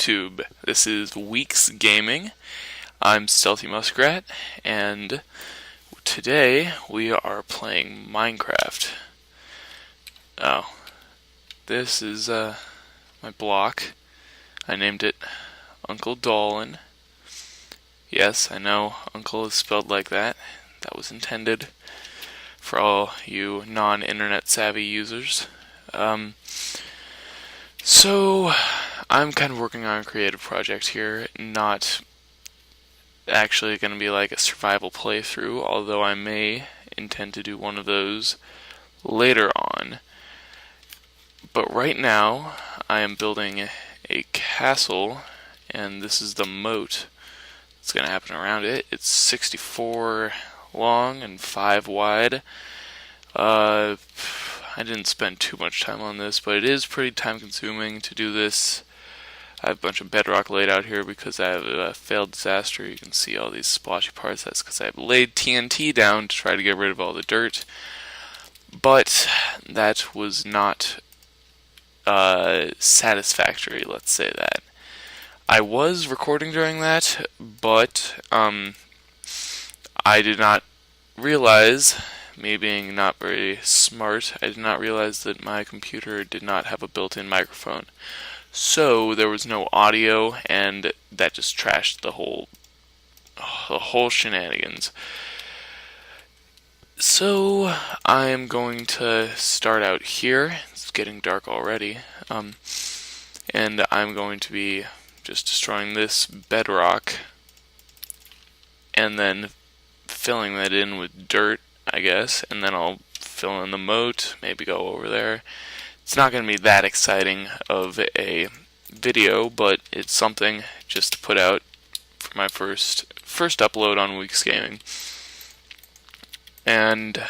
YouTube. This is Weeks Gaming. I'm Stealthy Muskrat, and today we are playing Minecraft. Oh, this is my block. I named it Uncle Dolan. Yes, I know Uncle is spelled like that. That was intended for all you non-internet savvy users. So, I'm kind of working on a creative project here, not actually going to be like a survival playthrough, although I may intend to do one of those later on. But right now, I am building a castle, and this is the moat that's going to happen around it. It's 64 long and 5 wide. I didn't spend too much time on this, but it is pretty time consuming to do this. I have a bunch of bedrock laid out here because I have a failed disaster. You can see all these splotchy parts. That's because I laid TNT down to try to get rid of all the dirt. But that was not satisfactory, let's say that. I was recording during that, but I did not realize, me being not very smart, I did not realize that my computer did not have a built-in microphone. So there was no audio, and that just trashed the whole shenanigans. So I'm going to start out here. It's getting dark already, and I'm going to be just destroying this bedrock, and then filling that in with dirt, I guess, and then I'll fill in the moat, maybe go over there. It's not going to be that exciting of a video, but it's something just to put out for my first upload on Weeks Gaming. And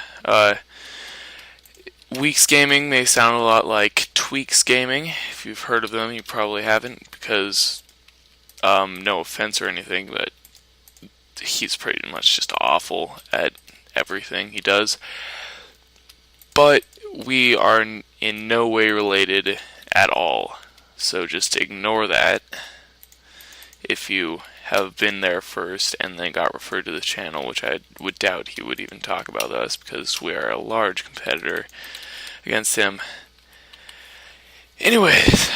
Weeks Gaming may sound a lot like Tweaks Gaming. If you've heard of them, you probably haven't, because no offense or anything, but he's pretty much just awful at everything he does. But we are in no way related at all, so just ignore that if you have been there first and then got referred to the channel, which I would doubt he would even talk about us because we are a large competitor against him. Anyways,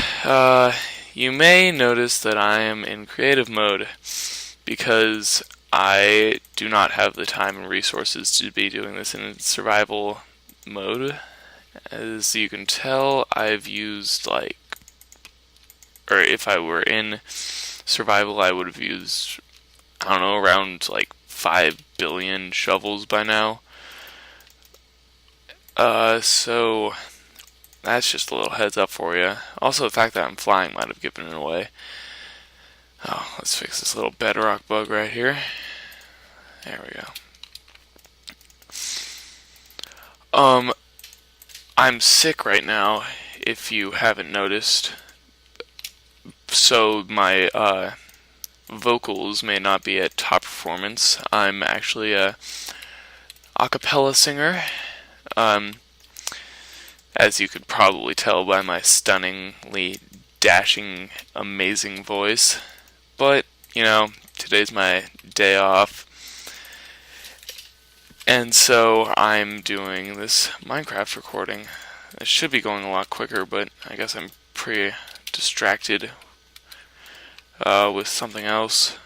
you may notice that I am in creative mode because I do not have the time and resources to be doing this in survival mode. As you can tell, I've used or if I were in survival, I would have used, I don't know, around 5 billion shovels by now. So that's just a little heads up for you. Also, the fact that I'm flying might have given it away. Oh, let's fix this little bedrock bug right here. There we go. I'm sick right now, if you haven't noticed. So my vocals may not be at top performance. I'm actually a cappella singer. As you could probably tell by my stunningly dashing, amazing voice. But, today's my day off. And so I'm doing this Minecraft recording. It should be going a lot quicker, but I guess I'm pretty distracted with something else.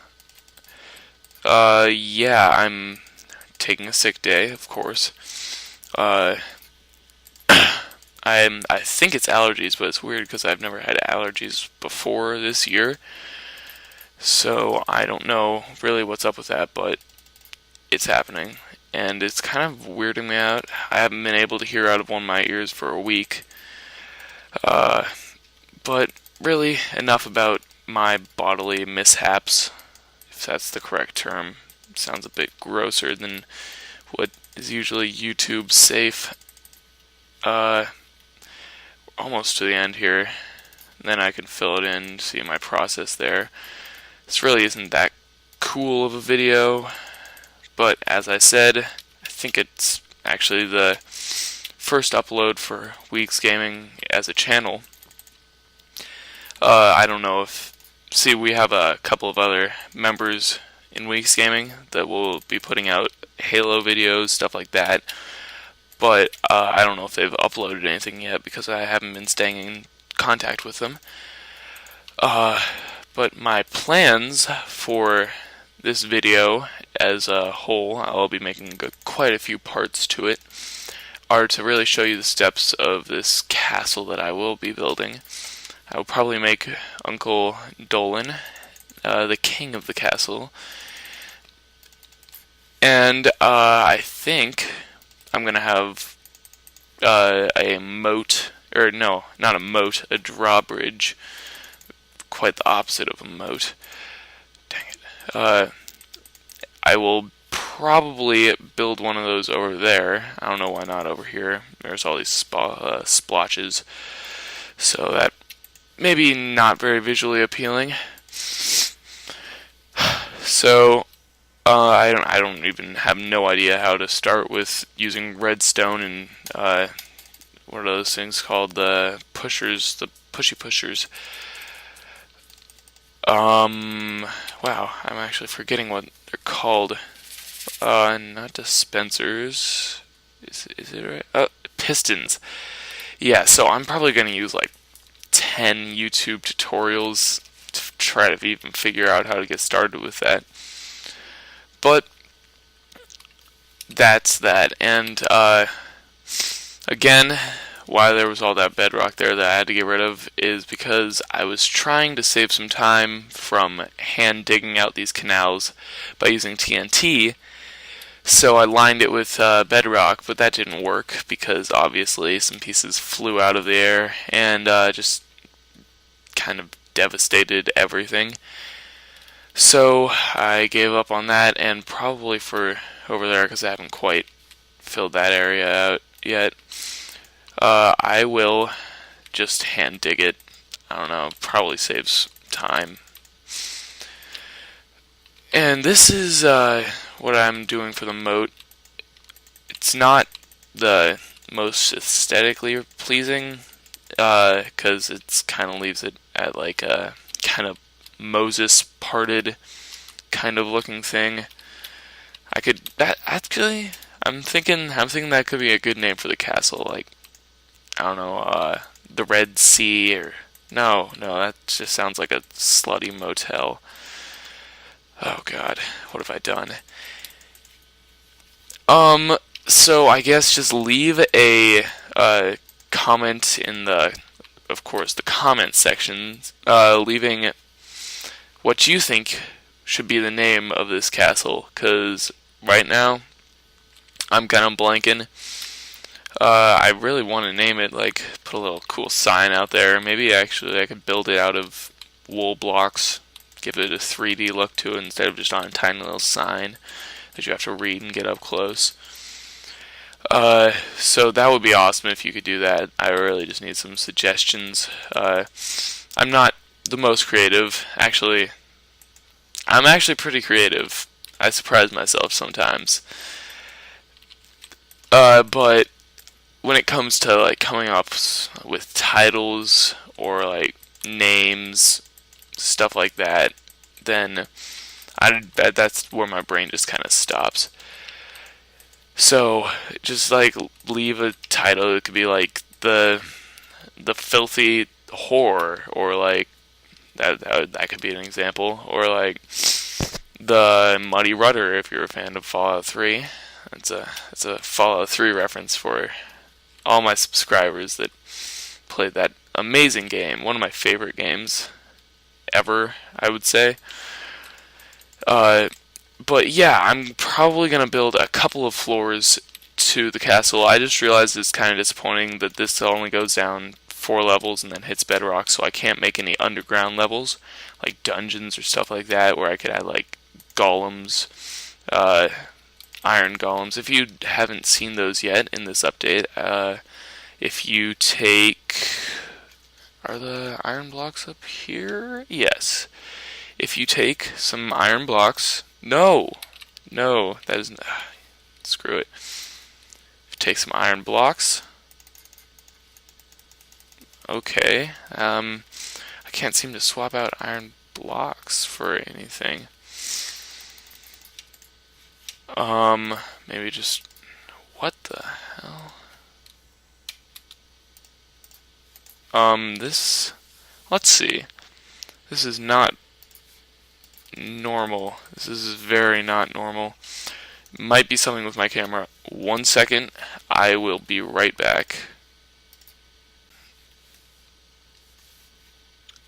Yeah, I'm taking a sick day, of course. I think it's allergies, but it's weird because I've never had allergies before this year. So I don't know really what's up with that, but it's happening. And it's kind of weirding me out. I haven't been able to hear out of one of my ears for a week. But really, enough about my bodily mishaps, if that's the correct term. It sounds a bit grosser than what is usually YouTube safe. Almost to the end here. And then I can fill it in, see my process there. This really isn't that cool of a video, but as I said, I think it's actually the first upload for Weeks Gaming as a channel. I don't know if see, we have a couple of other members in Weeks Gaming that will be putting out Halo videos, stuff like that. But I don't know if they've uploaded anything yet because I haven't been staying in contact with them. But my plans for this video as a whole, I'll be making quite a few parts to it, are to really show you the steps of this castle that I will be building. I will probably make Uncle Dolan the king of the castle. And I think I'm going to have a moat, or no, not a moat, a drawbridge. Quite the opposite of a moat. Dang it. I will probably build one of those over there. I don't know why not over here. There's all these splotches. So that maybe not very visually appealing. So I don't even have no idea how to start with using redstone and what are those things called? The pushers, the pushy pushers. Wow, I'm actually forgetting what they're called. Not dispensers. Is it right? Oh, pistons. Yeah, so I'm probably going to use like 10 YouTube tutorials to try to even figure out how to get started with that. But that's that. And again, why there was all that bedrock there that I had to get rid of is because I was trying to save some time from hand digging out these canals by using TNT. So I lined it with bedrock, but that didn't work because obviously some pieces flew out of the air and just kind of devastated everything. So I gave up on that, and probably for over there, because I haven't quite filled that area out yet, I will just hand dig it. I don't know, probably saves time. And this is what I'm doing for the moat. It's not the most aesthetically pleasing, because it kind of leaves it at like a kind of Moses parted kind of looking thing. I could that actually I'm thinking that could be a good name for the castle, like I don't know, the Red Sea, or no, that just sounds like a slutty motel. Oh god, what have I done? So I guess just leave a comment in the, of course, the comment section, leaving what you think should be the name of this castle, because right now I'm kind of blanking. I really want to name it, like put a little cool sign out there. Maybe actually I could build it out of wool blocks, give it a 3D look to it instead of just on a tiny little sign that you have to read and get up close. So that would be awesome if you could do that. I really just need some suggestions. I'm not the most creative. Actually, I'm actually pretty creative. I surprise myself sometimes. But when it comes to like coming up with titles or like names, stuff like that, then that's where my brain just kind of stops. So just like leave a title. It could be like the filthy whore, or like that could be an example, or like the muddy rudder if you're a fan of Fallout 3. It's a Fallout 3 reference for all my subscribers that played that amazing game. One of my favorite games ever, I would say. But yeah, I'm probably going to build a couple of floors to the castle. I just realized it's kind of disappointing that this only goes down 4 levels and then hits bedrock, so I can't make any underground levels, like dungeons or stuff like that, where I could add like golems, iron golems. If you haven't seen those yet in this update, if you take... Are the iron blocks up here? Yes. If you take some iron blocks... No, that isn't... Screw it. If you take some iron blocks... Okay, I can't seem to swap out iron blocks for anything. Maybe just, what the hell? Let's see. This is not normal. This is very not normal. Might be something with my camera. 1 second. I will be right back.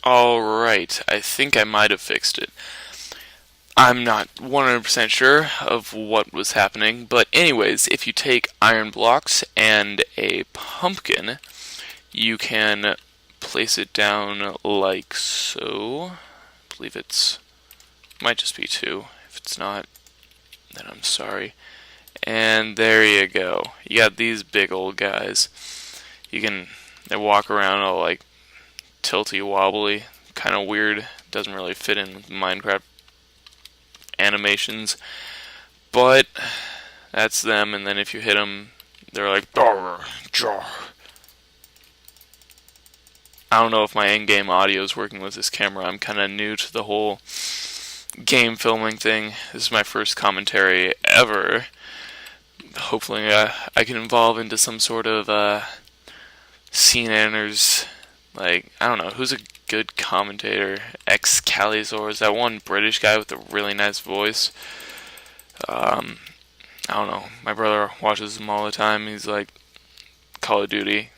Alright, I think I might have fixed it. I'm not 100% sure of what was happening, but anyways, if you take iron blocks and a pumpkin, you can place it down like so. I believe might just be 2. If it's not, then I'm sorry. And there you go. You got these big old guys. They walk around all like tilty wobbly, kind of weird. Doesn't really fit in with Minecraft animations, but that's them. And then if you hit them, they're like, I don't know if my in-game audio is working with this camera. I'm kind of new to the whole game filming thing. This is my first commentary ever. Hopefully I can evolve into some sort of scene enters. Like, I don't know, who's a good commentator? Excalizor, is that one British guy with a really nice voice? I don't know. My brother watches him all the time. He's like Call of Duty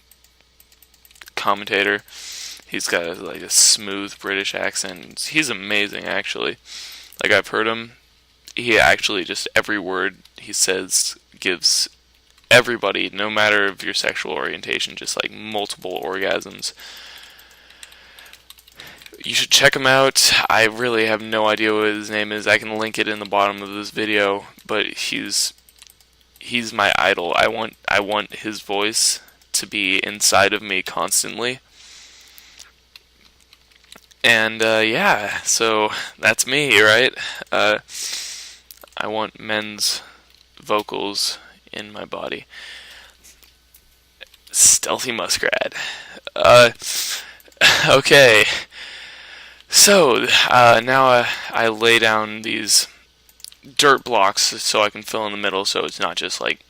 commentator. He's got like a smooth British accent. He's amazing, actually. Like, I've heard him. He actually just every word he says gives everybody, no matter of your sexual orientation, just like multiple orgasms. You should check him out. I really have no idea what his name is. I can link it in the bottom of this video, but he's my idol. I want his voice to be inside of me constantly. And yeah, so that's me, right? I want men's vocals in my body. Stealthy muskrat. Okay. So, now I lay down these dirt blocks so I can fill in the middle, so it's not just like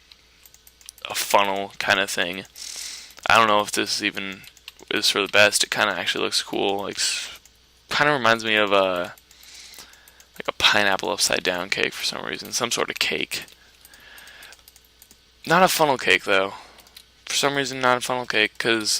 a funnel kind of thing. I don't know if this even is for the best. It kind of actually looks cool. Like, kind of reminds me of a pineapple upside down cake for some reason. Some sort of cake. Not a funnel cake, though. For some reason, not a funnel cake, because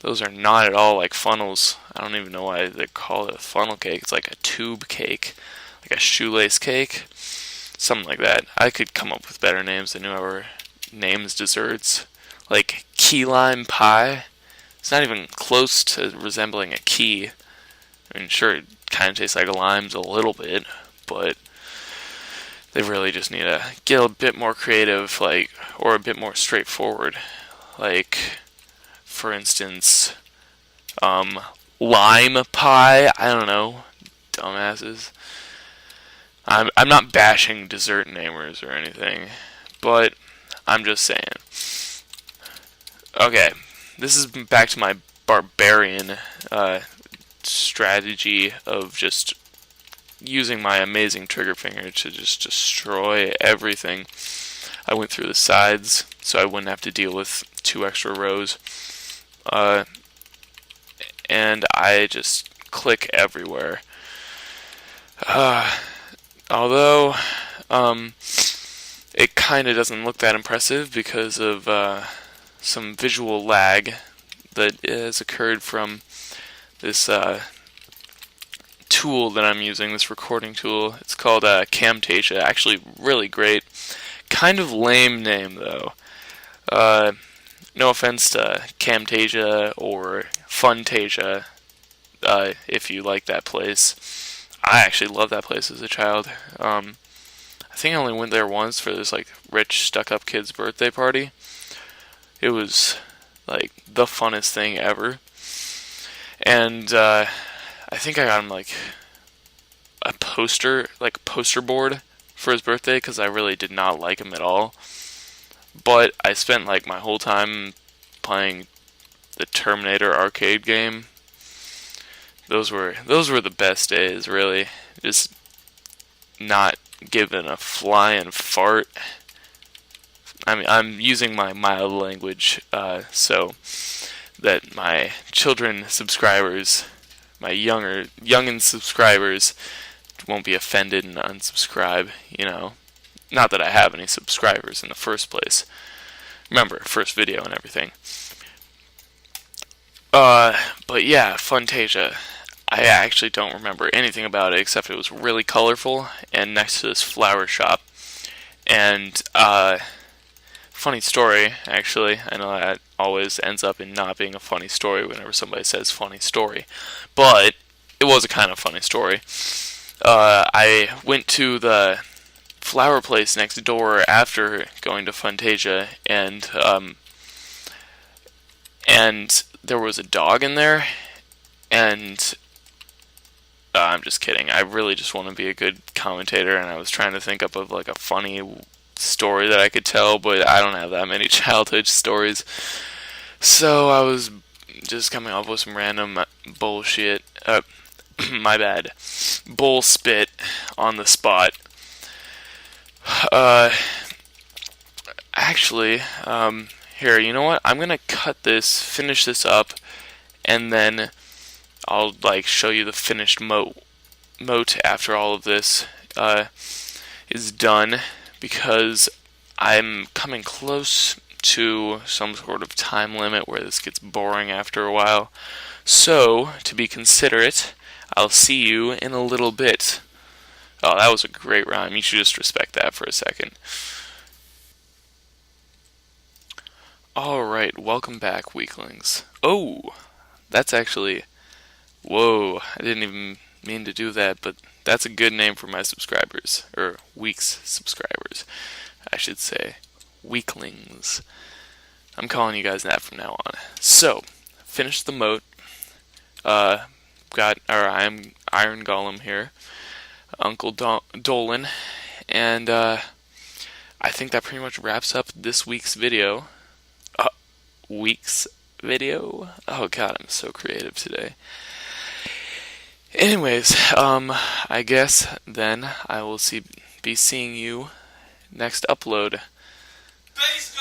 those are not at all like funnels. I don't even know why they call it a funnel cake. It's like a tube cake, like a shoelace cake, something like that. I could come up with better names than whoever names desserts. Like key lime pie. It's not even close to resembling a key. I mean, sure, it kind of tastes like limes a little bit, but they really just need to get a bit more creative, like, or a bit more straightforward. Like, for instance, lime pie. I don't know, dumbasses. I'm not bashing dessert namers or anything, but I'm just saying. Okay, this is back to my barbarian strategy of just using my amazing trigger finger to just destroy everything. I went through the sides so I wouldn't have to deal with 2 extra rows. And I just click everywhere. Although, it kind of doesn't look that impressive because of some visual lag that has occurred from this tool that I'm using, this recording tool. It's called Camtasia. Actually, really great. Kind of lame name, though. No offense to Camtasia or Funtasia, if you like that place. I actually loved that place as a child. I think I only went there once for this like rich stuck-up kid's birthday party. It was like the funnest thing ever. And I think I got him like a poster board for his birthday because I really did not like him at all. But I spent like my whole time playing the Terminator arcade game. those were the best days, really. Just not giving a flying fart. I mean, I'm using my mild language, so that my children subscribers, my youngin subscribers, won't be offended and unsubscribe. Not that I have any subscribers in the first place. Remember, first video and everything. But yeah, Funtasia. I actually don't remember anything about it except it was really colorful and next to this flower shop. And, funny story, actually. I know that always ends up in not being a funny story whenever somebody says funny story. But it was a kind of funny story. I went to the flower place next door after going to Funtasia, and there was a dog in there, and I'm just kidding. I really just want to be a good commentator, and I was trying to think up of like a funny story that I could tell, but I don't have that many childhood stories. So I was just coming up with some random bullshit. My bad. Bull spit on the spot. Actually, here, you know what? I'm gonna finish this up, and then I'll show you the finished moat after all of this is done, because I'm coming close to some sort of time limit where this gets boring after a while. So, to be considerate, I'll see you in a little bit. Oh, that was a great rhyme. You should just respect that for a second. Alright, welcome back, weaklings. Oh, that's actually... Whoa, I didn't even mean to do that, but that's a good name for my subscribers. Or Weeks subscribers, I should say. Weaklings. I'm calling you guys that from now on. So, finished the moat. I'm Iron Golem here. Uncle Dolan. And, I think that pretty much wraps up this week's video. Oh god, I'm so creative today. Anyways, I guess then I will be seeing you next upload. Base